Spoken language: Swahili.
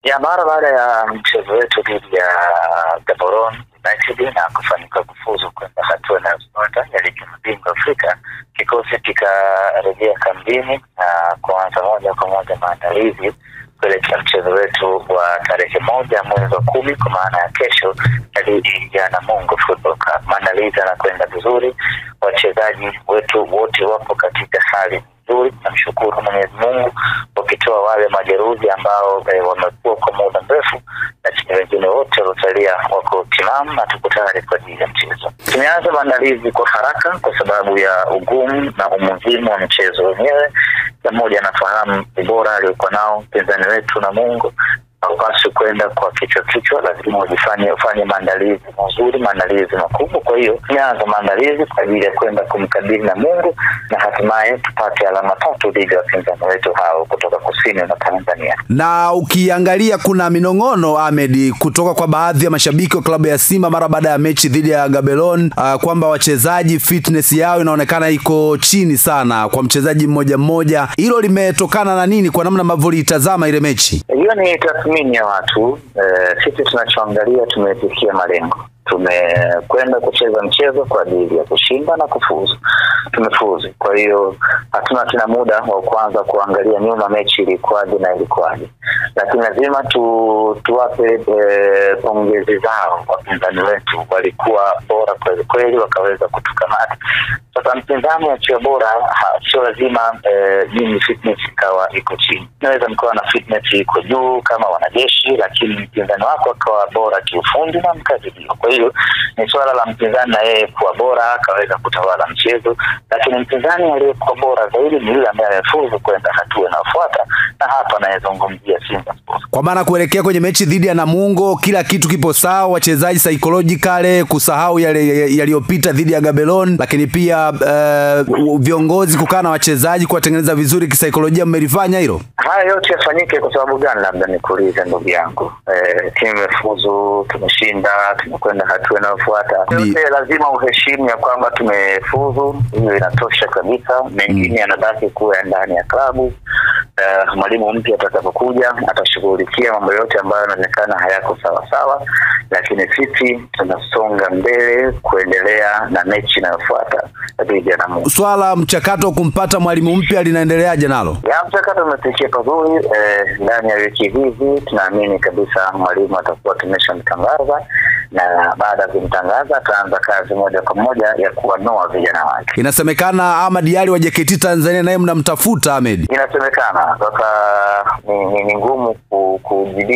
Ya mara baada ya mchezo wetu dhidi ya Gaborone United na kufanikiwa kufuzu kwenda hatua inayofuata ya ligi ya mabingwa Afrika, kikosi kikarejea kambini na kuanza moja kwa moja maandalizi kuelekea mchezo wetu wa tarehe 1 mwezi wa 10 kwa maana ya kesho dhidi ya Namungo Football Club. Maandalizi yanakwenda vizuri, wachezaji wetu wote wapo katika hali nzuri, namshukuru Mwenyezi Mungu, wakitoa wale majeruhi ambao wamekuwa kwa muda mrefu, lakini wengine wote waliosalia wako timamu na tuko tayari kwa ajili ya mchezo. Tumeanza maandalizi kwa haraka kwa sababu ya ugumu na umuhimu wa mchezo wenyewe. Pamoja na fahamu bora aliokuwa nao mpinzani wetu Namungo, haupaswi kwenda kwa kichwa, lazima ufanye maandalizi mazuri, maandalizi makubwa. Kwa hiyo tumeanza maandalizi kwa ajili ya kwenda kumkabili Namungo na hatimaye tupate alama 3 dhidi ya wapinzani wetu hao kutoka kusini na Tanzania. Na ukiangalia kuna minong'ono Ahmed kutoka kwa baadhi ya mashabiki wa klabu ya Simba mara baada ya mechi dhidi ya Gaborone kwamba wachezaji fitness yao inaonekana iko chini sana kwa mchezaji mmoja. Hilo limetokana na nini kwa namna ambavyo litazama ile mechi? Hiyo ni tathmini ya watu. Sisi tunachoangalia tumefikia malengo. Tumekwenda kucheza mchezo kwa ajili ya kushinda na kufuzu. Tumefuzu. Kwa hiyo hatuna tena muda wa kuanza kuangalia nyuma mechi ilikuwaje na ilikuwaje. Lakini lazima tuwape pongezi zao wapinzani wetu, walikuwa bora kweli, wakaweza kutukamata. Sasa mpinzani akiwa bora sio lazima nyinyi fitness ikawa iko chini. Naweza mkawa na fitness iko juu kama wanajeshi, lakini mpinzani wako akawa bora kiufundi na mkazidiwa. Kwa hiyo ni swala la mpinzani na yeye kuwa bora akaweza kutawala mchezo, lakini mpinzani aliyekuwa bora zaidi ni yule ambaye amefuzu kwenda hatua inayofuata, na hapa anayezungumzia Simba Sports. Kwa maana kuelekea kwenye mechi dhidi ya Namungo kila kitu kipo sawa, wachezaji psychologically kusahau yale yaliyopita dhidi ya Gaborone, lakini pia viongozi kukaa na wachezaji kuwatengeneza vizuri kisaikolojia, mmelifanya hilo? Haya yote yafanyike kwa sababu gani? Labda nikuulize ndugu yangu. Timu imefuzu, tumeshinda, tumekwenda hatua inayofuata. Yote lazima uheshimu ya kwamba tumefuzu, hiyo inatosha kabisa. Mengine yanabaki kuwa ndani ya klabu. Mwalimu mpya atakapokuja atashughulikia mambo yote ambayo yanaonekana hayako sawa, lakini sisi tunasonga mbele kuendelea na mechi inayofuata dhidi ya Namungo. Swala mchakato kumpata mwalimu mpya linaendeleaje nalo? Ya mchakato umefikia pazuri. Ndani ya wiki hizi tunaamini kabisa mwalimu atakuwa tumeshamtangaza, na baada ya kumtangaza ataanza kazi moja kwa moja ya kuwanoa vijana wake. Inasemekana Ahmad Ally wa JKT Tanzania naye mnamtafuta Ahmed. Inasemekana. Sasa ni ngumu kujibu